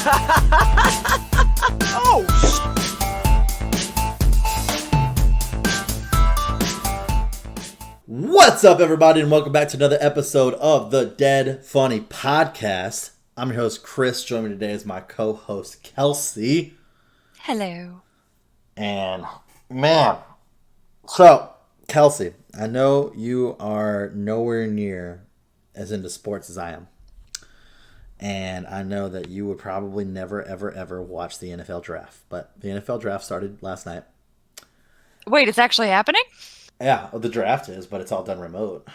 Oh, What's up, everybody, and welcome back to another episode of the Dead Funny Podcast. I'm your host, Chris. Joining me today is my co-host, Kelsey. Hello. And, man, so, Kelsey, I know you are nowhere near as into sports as I am. And I know that you would probably never, ever, ever watch the NFL draft. But the NFL draft started last night. Wait, it's actually happening? Yeah, well, the draft is, but it's all done remote.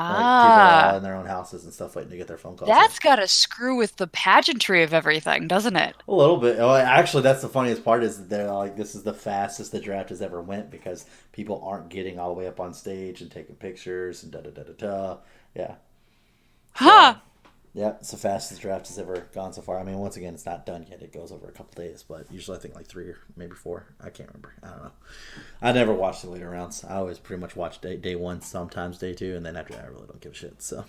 Like, people are all Ah, in their own houses and stuff waiting to get their phone calls in. that's gotta screw with the pageantry of everything, doesn't it? A little bit. Well, actually, that's the funniest part is that they're like, this is the fastest the draft has ever went because people aren't getting all the way up on stage and taking pictures and da-da-da-da-da. Yeah. So, Huh. yeah, it's the fastest draft has ever gone so far. I mean, once again, it's not done yet. It goes over a couple days, but usually I think like 3 or maybe 4. I can't remember. I don't know. I never watched the later rounds. I always pretty much watch day one, sometimes day 2, and then after that, I really don't give a shit. So,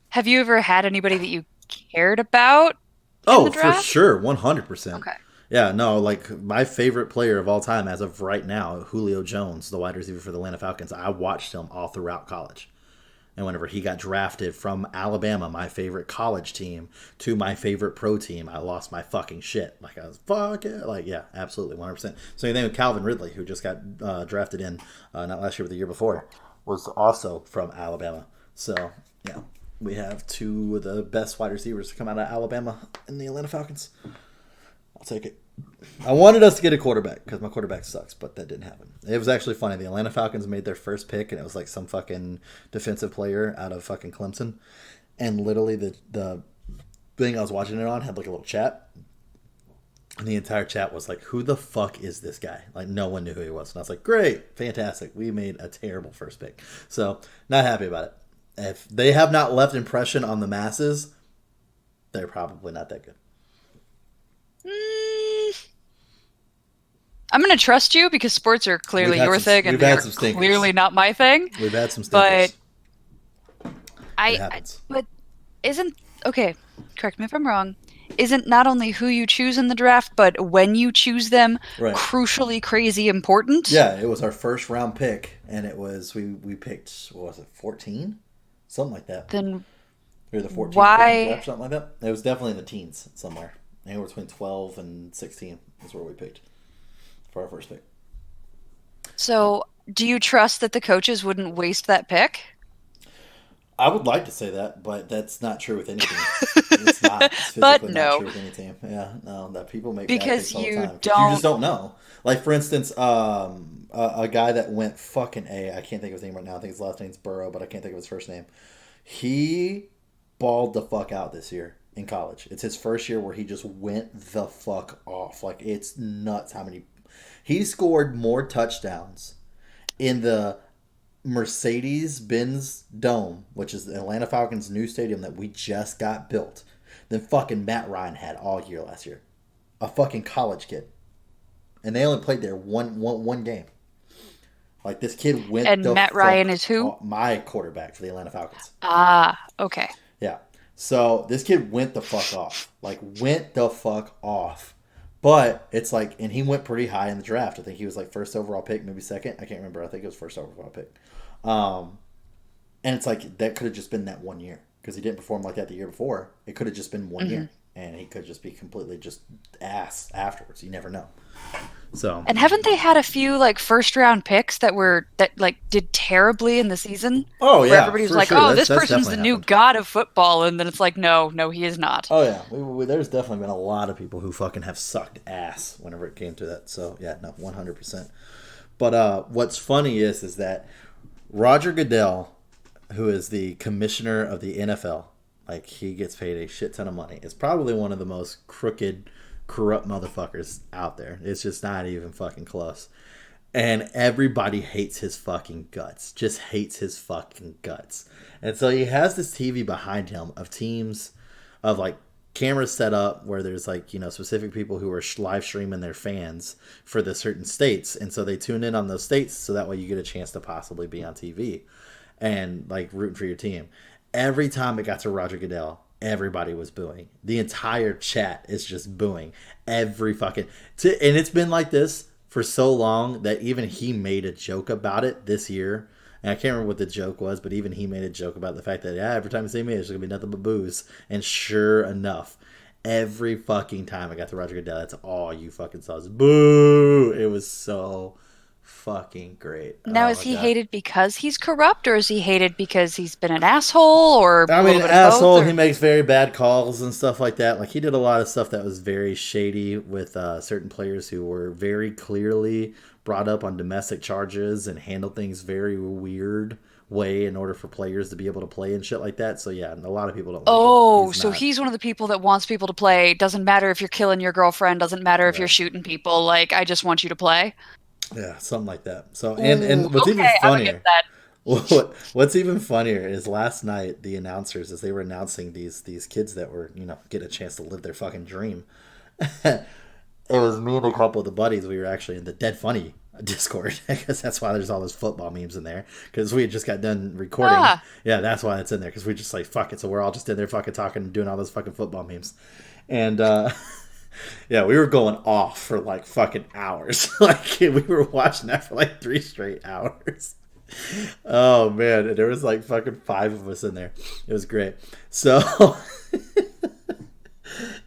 Have you ever had anybody that you cared about in oh, the for draft? sure, 100%. Okay. Yeah, no, like my favorite player of all time as of right now, Julio Jones, the wide receiver for the Atlanta Falcons. I watched him all throughout college. And whenever he got drafted from Alabama, my favorite college team, to my favorite pro team, I lost my fucking shit. Like, I was, fuck it. Like, yeah, absolutely, 100%. Same thing with Calvin Ridley, who just got drafted in, not last year, but the year before, was also from Alabama. So, yeah, we have 2 of the best wide receivers to come out of Alabama in the Atlanta Falcons. I'll take it. I wanted us to get a quarterback because my quarterback sucks, but that didn't happen. It was actually funny. The Atlanta Falcons made their first pick, and it was like some fucking defensive player out of fucking Clemson. And literally, the thing I was watching it on had like a little chat, and the entire chat was like, "Who the fuck is this guy?" Like, no one knew who he was. And I was like, "Great, fantastic. We made a terrible first pick." So, not happy about it. If they have not left impression on the masses, they're probably not that good. Mm, I'm gonna trust you because sports are We've clearly had your some thing we've and they had are some stinkers. clearly not my thing. We've had some But stinkers. It I happens. but isn't okay, correct me if I'm wrong. Isn't not only who you choose in the draft, but when you choose them Right. crucially crazy important? Yeah, it was our first round pick, and it was we picked, what was it, 14, something like that. Then We were the 14th pick in the why? draft, something like that. It was definitely in the teens somewhere. Anywhere between 12 and 16 is where we picked for our first pick. So, do you trust that the coaches wouldn't waste that pick? I would like to say that, but that's not true with any team. It's not. It's But physically not no, true with any team. Yeah, no, that people make bad because picks all the you time because you just don't. don't know. Like for instance, a guy that went fucking A. I can't think of his name right now. I think his last name's Burrow, but I can't think of his first name. He balled the fuck out this year in college. It's his first year where he just went the fuck off. Like it's nuts how many. He scored more touchdowns in the Mercedes-Benz Dome, which is the Atlanta Falcons' new stadium that we just got built, than fucking Matt Ryan had all year last year. A fucking college kid. And they only played there one game. Like, this kid went And the Matt Ryan fuck is who? off. My quarterback for the Atlanta Falcons. Ah, okay. Yeah. So, this kid went the fuck off. Like, went the fuck off. But it's like, and he went pretty high in the draft. I think he was like first overall pick, maybe second. I can't remember. I think it was first overall pick. Um, and it's like that could have just been that one year because he didn't perform like that the year before. It could have just been one hmm year, and he could just be completely just ass afterwards. You never know. So, And haven't they had a few like first round picks that like did terribly in the season? oh Where yeah, everybody was for like, sure. "Oh, That's this that's person's definitely the new happened. god of football," and then it's like, "No, no, he is not." Oh yeah, there's definitely been a lot of people who fucking have sucked ass whenever it came to that. So yeah, no, 100%. But what's funny is that Roger Goodell, who is the commissioner of the NFL, like he gets paid a shit ton of money. Is probably one of the most crooked, corrupt motherfuckers out there. It's just not even fucking close. And everybody hates his fucking guts. Just hates his fucking guts. And so he has this TV behind him of teams of like cameras set up where there's like, you know, specific people who are live streaming their fans for the certain states. And so they tune in on those states so that way you get a chance to possibly be on TV and like rooting for your team. Every time it got to Roger Goodell, everybody was booing. The entire chat is just booing. Every fucking and it's been like this for so long that even he made a joke about it this year. And I can't remember what the joke was, but even he made a joke about the fact that every time you see me, it's gonna be nothing but boos. And sure enough, every fucking time I got to Roger Goodell, that's all you fucking saw is boo. It was so fucking great. Now, Oh is my he god. hated because he's corrupt, or is he hated because he's been an asshole, or I a mean, little bit of both? asshole. He Or makes very bad calls and stuff like that. Like he did a lot of stuff that was very shady with certain players who were very clearly brought up on domestic charges and handled things very weird way in order for players to be able to play and shit like that. So yeah, a lot of people don't like him. oh, He's so not he's one of the people that wants people to play. Doesn't matter if you're killing your girlfriend, doesn't matter if you're right. shooting people. Like, I just want you to play. Yeah, something like that. So Ooh, and what's even okay, I'm against funnier, that. what's even funnier is last night the announcers as they were announcing these kids that were get a chance to live their fucking dream. It was me and a couple of the buddies. We were actually in the Dead Funny Discord. I guess that's why there's all those football memes in there. Because we had just got done recording. Ah, Yeah, that's why it's in there. Because we just like, fuck it. So we're all just in there fucking talking and doing all those fucking football memes. And, yeah, we were going off for like fucking hours. Like, we were watching that for like 3 straight hours. Oh, man. And there was like fucking 5 of us in there. It was great. So,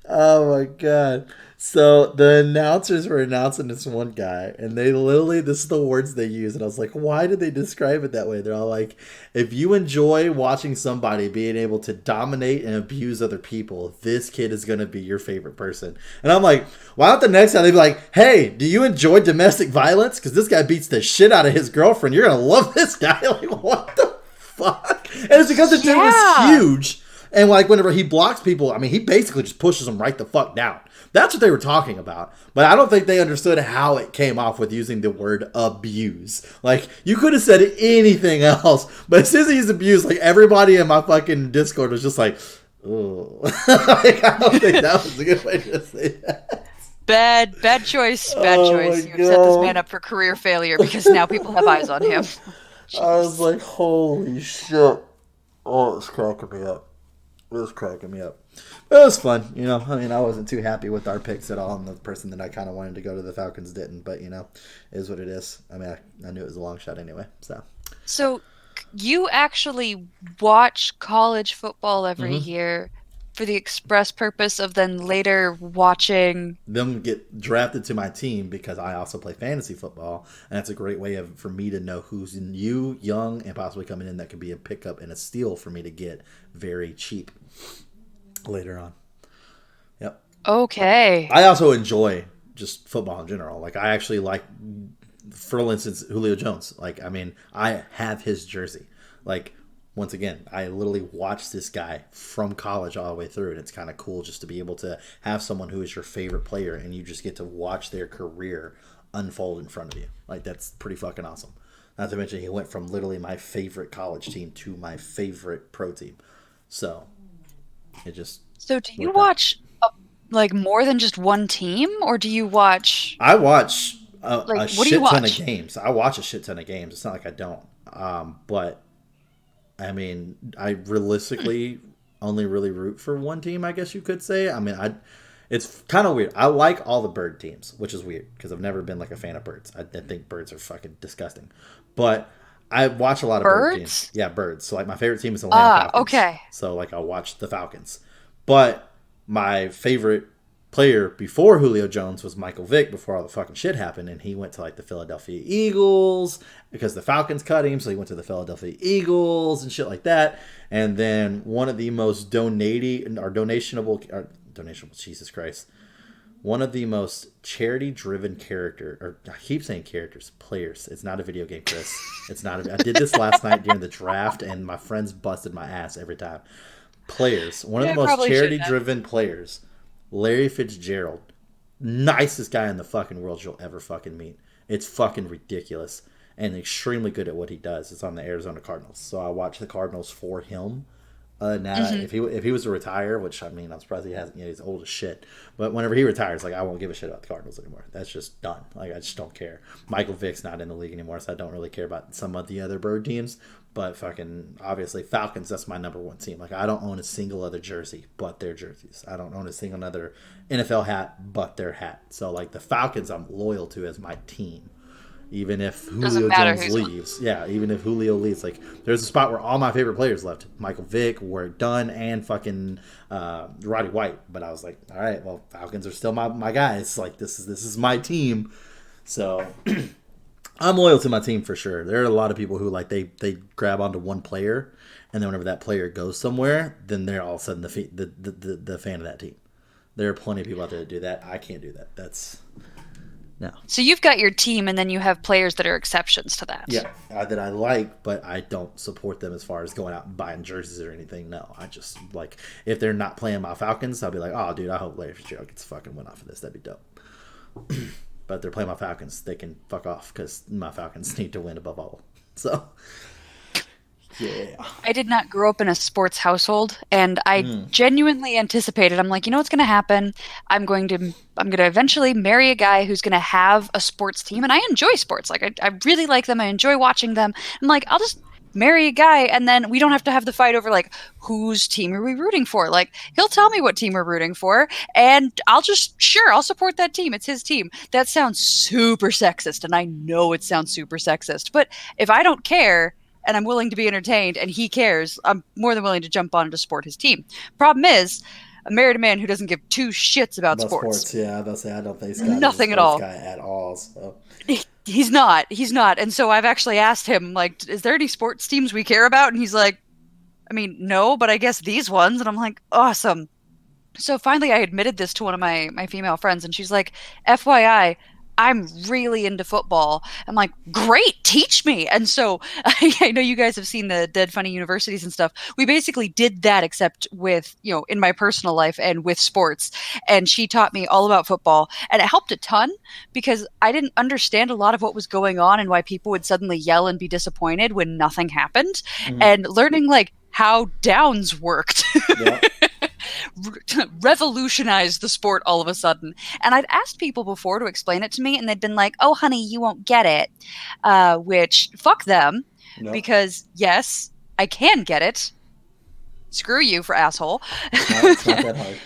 oh my god. So the announcers were announcing this one guy, and they literally, this is the words they use, and I was like, why did they describe it that way? They're all like, if you enjoy watching somebody being able to dominate and abuse other people, this kid is gonna be your favorite person. And I'm like, why don't the next time they be like, hey, do you enjoy domestic violence? Because this guy beats the shit out of his girlfriend. You're gonna love this guy. Like, what the fuck? And it's because the dude was yeah. huge. And like whenever he blocks people, I mean, he basically just pushes them right the fuck down. That's what they were talking about. But I don't think they understood how it came off with using the word abuse. Like, you could have said anything else. But as soon as he used abuse, like, everybody in my fucking Discord was just like, oh. Like, I don't think that was a good way to say that. Bad choice, bad Oh choice. my You've set this god. man up for career failure because now people have eyes on him. I was Jeez. like, holy shit. Oh, it's cracking me up. It was cracking me up. But it was fun, you know. I mean, I wasn't too happy with our picks at all, and the person that I kind of wanted to go to the Falcons didn't. But, you know, it is what it is. I mean, I knew it was a long shot anyway, so. So you actually watch college football every Mm-hmm. year for the express purpose of then later watching. Them get drafted to my team because I also play fantasy football, and that's a great way for me to know who's new, young, and possibly coming in that could be a pickup and a steal for me to get very cheap later on. Yep. Okay. I also enjoy just football in general. Like I actually like, for instance, Julio Jones. Like I mean, I have his jersey. Like once again, I literally watched this guy from college all the way through, and it's kind of cool just to be able to have someone who is your favorite player, and you just get to watch their career unfold in front of you. Like that's pretty fucking awesome. Not to mention, he went from literally my favorite college team to my favorite pro team. So it just So do you worked out. watch like more than just one team, or do you watch I watch like a what do you shit ton of watch? games. I watch a shit ton of games. It's not like I don't. But I mean, I realistically only really root for one team. I guess you could say. I mean, It's kind of weird. I like all the bird teams, which is weird because I've never been like a fan of birds. I think birds are fucking disgusting. But I watch a lot of bird teams. Birds? Yeah, birds. So like my favorite team is the Atlanta Ah, Falcons. okay. So like I watch the Falcons. But my favorite player before Julio Jones was Michael Vick before all the fucking shit happened, and he went to like the Philadelphia Eagles because the Falcons cut him, so he went to the Philadelphia Eagles and shit like that. And then one of the most donationable, Jesus Christ, one of the most charity driven character, or I keep saying characters, players. It's not a video game, Chris. It's not. I did this last night during the draft, and my friends busted my ass every time. Players, one of the Yeah, I most probably charity shouldn't have. driven players, Larry Fitzgerald, nicest guy in the fucking world you'll ever fucking meet. It's fucking ridiculous and extremely good at what he does. It's on the Arizona Cardinals, so I watch the Cardinals for him Hmm. If he was to retire, which I mean, I'm surprised he hasn't yet. He's old as shit. But whenever he retires, like I won't give a shit about the Cardinals anymore. That's just done. Like I just don't care. Michael Vick's not in the league anymore, so I don't really care about some of the other bird teams. But fucking obviously Falcons, that's my number one team. Like I don't own a single other jersey but their jerseys. I don't own a single other NFL hat but their hat. So like the Falcons, I'm loyal to as my team. Even if Doesn't Julio matter Jones who's on. leaves, yeah, even if Julio leaves, like there's a spot where all my favorite players left: Michael Vick, Warrick Dunn, and fucking Roddy White. But I was like, all right, well, Falcons are still my guys. Like this is my team, so I'm loyal to my team for sure. There are a lot of people who like they grab onto one player, and then whenever that player goes somewhere, then they're all of a sudden the fan of that team. There are plenty of people out there that do that. I can't do that. That's no. So you've got your team, and then you have players that are exceptions to that. Yeah, that I like, but I don't support them as far as going out and buying jerseys or anything. No, I just like if they're not playing my Falcons, I'll be like, oh, dude, I hope Larry Fitzgerald gets a fucking win off of this. That'd be dope. But if they're playing my Falcons, they can fuck off because my Falcons need to win above all. So, yeah. I did not grow up in a sports household, and I genuinely anticipated. I'm like, you know what's going to happen? I'm going to eventually marry a guy who's going to have a sports team, and I enjoy sports. Like I really like them. I enjoy watching them. I'm like, I'll just marry a guy, and then we don't have to have the fight over like whose team are we rooting for. Like he'll tell me what team we're rooting for, and I'll support that team. It's his team. That sounds super sexist, and I know it sounds super sexist, but if I don't care and I'm willing to be entertained and he cares, I'm more than willing to jump on to support his team. Problem is, I married a man who doesn't give two shits about About sports. sports, yeah, I say I don't think Scott is a Nothing at sports all. guy at all. So, He's not. He's not. And so I've actually asked him, like, is there any sports teams we care about? And he's like, I mean, no, but I guess these ones. And I'm like, awesome. So finally, I admitted this to one of my female friends, and she's like, FYI, I'm really into football. I'm like, great, teach me. And so I know you guys have seen the Dead Funny Universities and stuff. We basically did that, except with, in my personal life and with sports. And she taught me all about football. And it helped a ton because I didn't understand a lot of what was going on and why people would suddenly yell and be disappointed when nothing happened. mhm. And learning like how downs worked Yeah, revolutionized the sport all of a sudden. And I'd asked people before to explain it to me, and they'd been like, oh, honey, you won't get it. Which, fuck them, no, because yes, I can get it. Screw you for asshole. it's not that hard.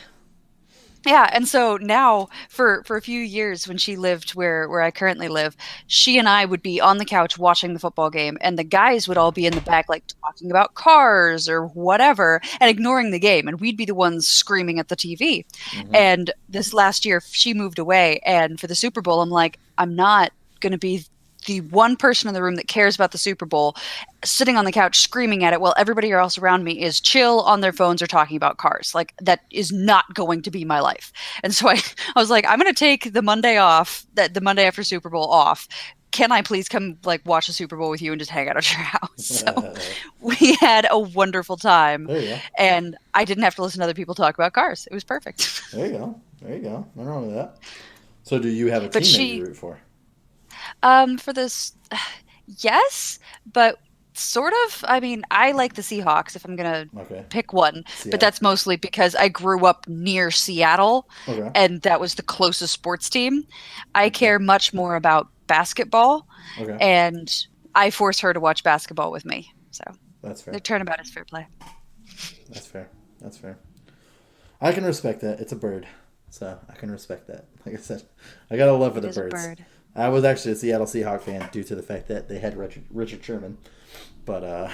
Yeah, and so now for a few years when she lived where I currently live, she and I would be on the couch watching the football game, and the guys would all be in the back like talking about cars or whatever and ignoring the game, and we'd be the ones screaming at the TV. Hmm. And this last year she moved away, and for the Super Bowl I'm like, I'm not going to be the one person in the room that cares about the Super Bowl sitting on the couch screaming at it while everybody else around me is chill on their phones or talking about cars. Like that is not going to be my life. And so I was like, I'm going to take the Monday off, the Monday after Super Bowl off. Can I please come like watch the Super Bowl with you and just hang out at your house? So There we had a wonderful time, you go. and I didn't have to listen to other people talk about cars. It was perfect. There you go. There you go. Nothing wrong with that. So, do you have a But team that she, you root for? for this, yes, but sort of. I mean, I like the Seahawks if I'm gonna Okay. pick one, but Seattle. that's mostly because I grew up near Seattle, Okay. and that was the closest sports team. I Okay. care much more about basketball, Okay. and I force her to watch basketball with me. So That's the fair. turnabout is fair play. That's fair. That's fair. I can respect that. It's a bird, so I can respect that. Like I said, I got a love for It the is a birds. bird. I was actually a Seattle Seahawks fan due to the fact that they had Richard Sherman, but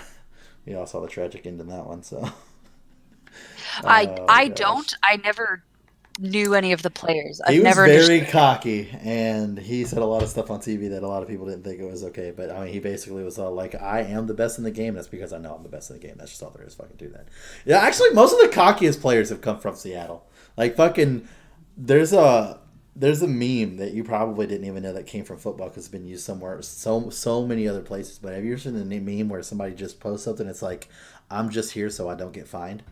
you all saw the tragic end in that one. So, oh I gosh, don't. I never knew any of the players. I've he was never very understood. cocky, and he said a lot of stuff on TV that a lot of people didn't think it was okay. But I mean, he basically was all like, "I am the best in the game. That's because I know I'm the best in the game. That's just all there is. Fucking do that." Yeah, actually, most of the cockiest players have come from Seattle. Like fucking, there's a there's a meme that you probably didn't even know that came from football because it's been used somewhere so many other places. But have you ever seen the meme where somebody just posts something? It's like, "I'm just here so I don't get fined."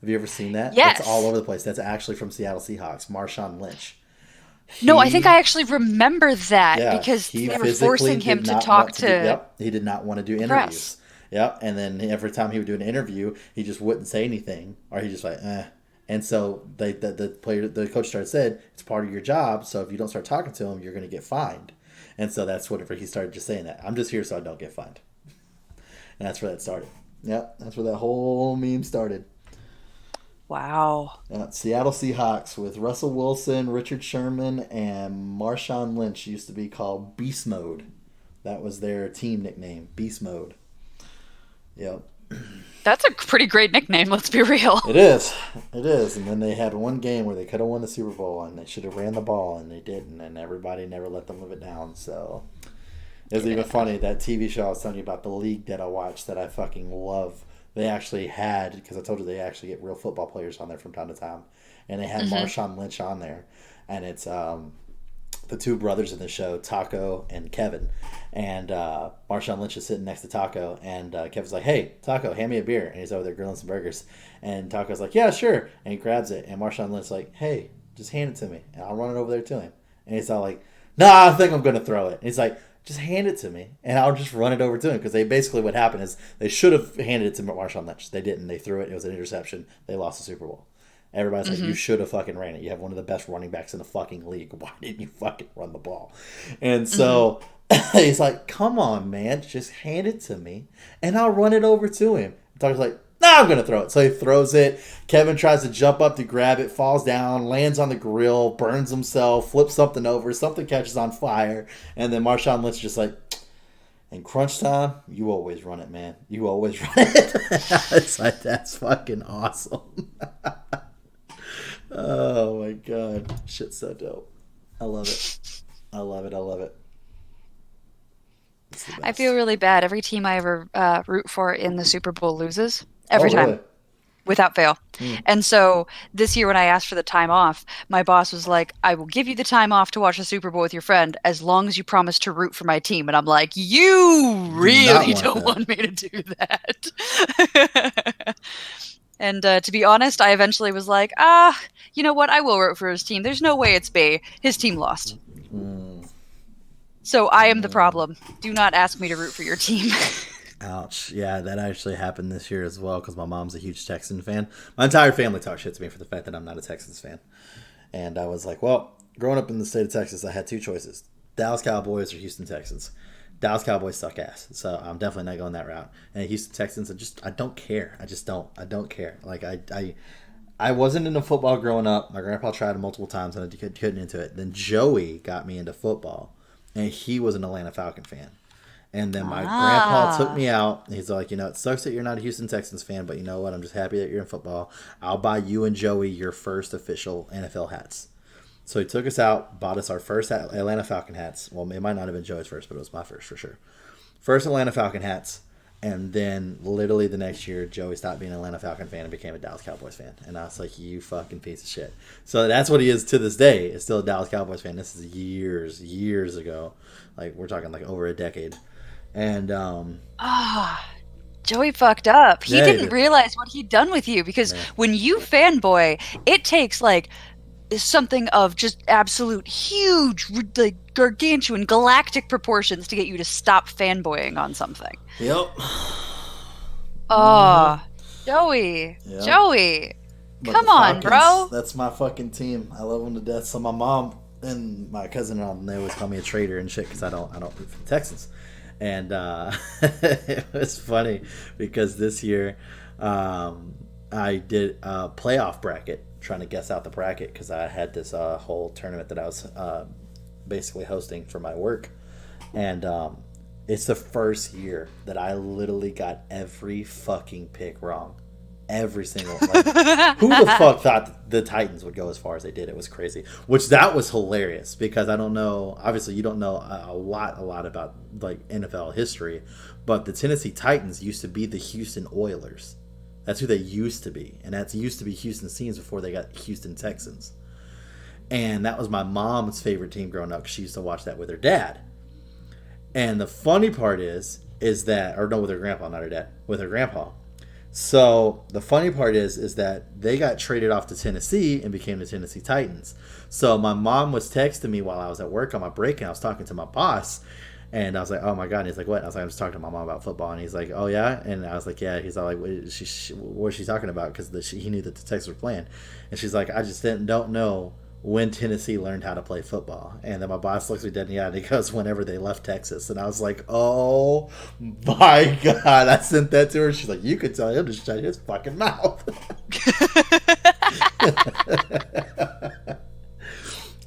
Have you ever seen that? It's all Yes. over the place. That's actually from Seattle Seahawks. Marshawn Lynch. No, I think He, I actually remember that yeah, because he they were physically forcing him did to not want talk to do. to Yep, he did not want to do the interviews, press. Yep. And then every time he would do an interview, he just wouldn't say anything, or he just like, eh. And so the coach said, it's part of your job. So if you don't start talking to him, you're going to get fined. And so that's whenever he started just saying that. I'm just here so I don't get fined. And that's where that started. Yep. That's where that whole meme started. Wow. Seattle Seahawks with Russell Wilson, Richard Sherman, and Marshawn Lynch used to be called Beast Mode. That was their team nickname, Beast Mode. Yep. That's a pretty great nickname, let's be real. It is. It is. And then they had one game where they could have won the Super Bowl, and they should have ran the ball, and they didn't, and everybody never let them live it down. So it was even funny, that TV show I was telling you about, The League, that I watched, that I fucking love. They actually had, because I told you they actually get real football players on there from time to time, and they had Marshawn Lynch on there, and it's the two brothers in the show, Taco and Kevin, and Marshawn Lynch is sitting next to Taco, and Kevin's like, hey, Taco, hand me a beer, and he's over there grilling some burgers, and Taco's like, yeah, sure, and he grabs it, and Marshawn Lynch's like, hey, just hand it to me, and I'll run it over there to him, and he's all like, nah, I think I'm going to throw it, and he's like, just hand it to me, and I'll just run it over to him. Because they basically, what happened is, they should have handed it to Marshawn Lynch. They didn't. They threw it. It was an interception. They lost the Super Bowl. Everybody's like, you should have fucking ran it. You have one of the best running backs in the fucking league. Why didn't you fucking run the ball? And so he's like, come on, man. Just hand it to me, and I'll run it over to him. Taco's like, nah, I'm going to throw it. So he throws it. Kevin tries to jump up to grab it, falls down, lands on the grill, burns himself, flips something over, something catches on fire, and then Marshawn Lynch just like, in crunch time, you always run it, man. You always run it. It's like, that's fucking awesome. Oh, my God. Shit's so dope. I love it. I love it. I love it. I feel really bad. Every team I ever root for in the Super Bowl loses. Every time. Really? Without fail. And so this year when I asked for the time off, my boss was like, I will give you the time off to watch the Super Bowl with your friend as long as you promise to root for my team. And I'm like, you really don't want me to do that. And to be honest, I eventually was like, you know what? I will root for his team. There's no way it's B. His team lost. So I am the problem. Do not ask me to root for your team. Ouch. Yeah, that actually happened this year as well, because my mom's a huge Texan fan. My entire family talks shit to me for the fact that I'm not a Texans fan. And I was like, well, growing up in the state of Texas, I had two choices. Dallas Cowboys or Houston Texans. Dallas Cowboys suck ass. So I'm definitely not going that route. And Houston Texans, I don't care. I just don't. I don't care. Like, I wasn't into football growing up. My grandpa tried multiple times and I couldn't into it. Then Joey got me into football. And he was an Atlanta Falcon fan. And then my grandpa took me out. He's like, it sucks that you're not a Houston Texans fan, but you know what? I'm just happy that you're in football. I'll buy you and Joey your first official NFL hats. So he took us out, bought us our first Atlanta Falcon hats. Well, it might not have been Joey's first, but it was my first for sure. First Atlanta Falcon hats. And then literally the next year, Joey stopped being an Atlanta Falcon fan and became a Dallas Cowboys fan. And I was like, you fucking piece of shit. So that's what he is to this day. Is still a Dallas Cowboys fan. This is years ago. Like, we're talking like over a decade. And Joey fucked up. He didn't realize what he'd done with you, because when you fanboy, it takes like something of just absolute huge, like gargantuan, galactic proportions to get you to stop fanboying on something. Yep. Joey. Yep. Joey. But come on, Falcons, bro. That's my fucking team. I love them to death. So my mom and my cousin and all, they always call me a traitor and shit because I don't root for the Texans. And it was funny because this year I did a playoff bracket, trying to guess out the bracket because I had this whole tournament that I was basically hosting for my work. And it's the first year that I literally got every fucking pick wrong. Every single like, who the fuck thought the Titans would go as far as they did? It was crazy. Which that was hilarious because I don't know. Obviously, you don't know a lot about like NFL history, but the Tennessee Titans used to be the Houston Oilers. That's who they used to be, and that's used to be Houston Teams before they got Houston Texans. And that was my mom's favorite team growing up because she used to watch that with her dad. And the funny part is that, or no, with her grandpa, not her dad, with her grandpa. So the funny part is that they got traded off to Tennessee and became the Tennessee Titans. So my mom was texting me while I was at work on my break, and I was talking to my boss, And I was like, oh my God. And he's like, what? I was like, I'm just talking to my mom about football. And he's like, oh yeah? And I was like, yeah. He's all like, what is she talking about? Because he knew that the Texans were playing. And she's like, I just don't know when Tennessee learned how to play football. And then my boss looks me dead in the eye and he goes, whenever they left Texas. And I was like, oh my God. I sent that to her. She's like, you could tell him to shut his fucking mouth.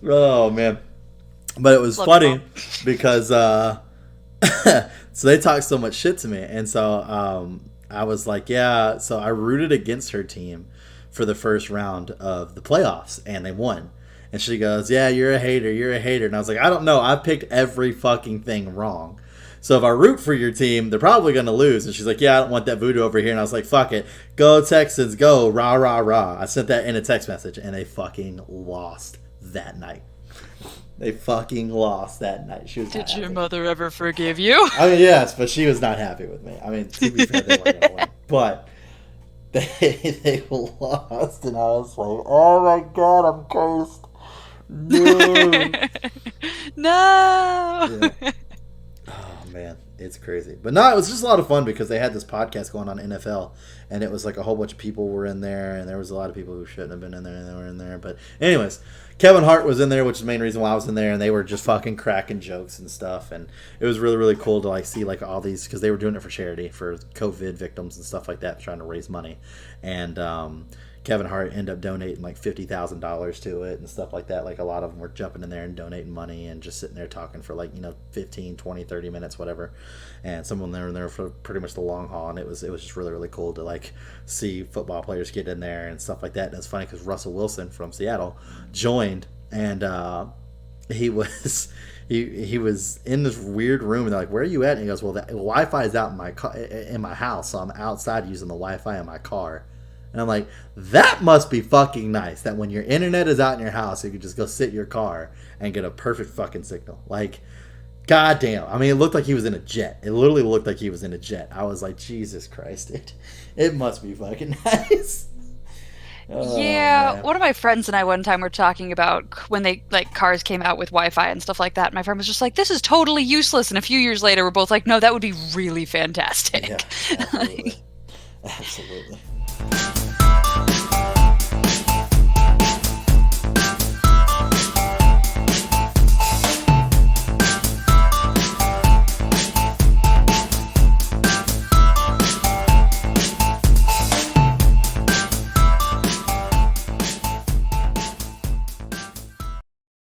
Oh man. But it was funny because so they talked so much shit to me. And so I was like, yeah. So I rooted against her team for the first round of the playoffs and they won. And she goes, yeah, you're a hater. You're a hater. And I was like, I don't know. I picked every fucking thing wrong. So if I root for your team, they're probably going to lose. And she's like, yeah, I don't want that voodoo over here. And I was like, fuck it. Go Texans, go. Rah, rah, rah. I sent that in a text message and they fucking lost that night. They fucking lost that night. She was Did your mother ever forgive you? I mean, yes, but she was not happy with me. I mean, to be fair, they weren't going to win. But they lost, and I was like, oh my God, I'm cursed. No. No. Yeah. Oh, man. It's crazy. But no, it was just a lot of fun because they had this podcast going on NFL, and it was like a whole bunch of people were in there, and there was a lot of people who shouldn't have been in there, and they were in there. But anyways, Kevin Hart was in there, which is the main reason why I was in there, and they were just fucking cracking jokes and stuff, and it was really, really cool to like see like all these, because they were doing it for charity, for COVID victims and stuff like that, trying to raise money, and Kevin Hart ended up donating like $50,000 to it and stuff like that. Like a lot of them were jumping in there and donating money and just sitting there talking for like, 15, 20, 30 minutes, whatever. And some of them were in there for pretty much the long haul. And it was just really, really cool to like see football players get in there and stuff like that. And it's funny because Russell Wilson from Seattle joined, and he was he was in this weird room, and they're like, where are you at? And he goes, well, the Wi-Fi is out in my house, so I'm outside using the Wi-Fi in my car. And I'm like, that must be fucking nice, that when your internet is out in your house, you can just go sit in your car and get a perfect fucking signal. Like, goddamn. I mean, it looked like he was in a jet. It literally looked like he was in a jet. I was like, Jesus Christ, it must be fucking nice. Oh, Yeah, man. one of my friends and I one time were talking about when they like cars came out with Wi-Fi and stuff like that. My friend was just like, "This is totally useless." And a few years later, we're both like, "No, that would be really fantastic." Yeah, absolutely. Absolutely.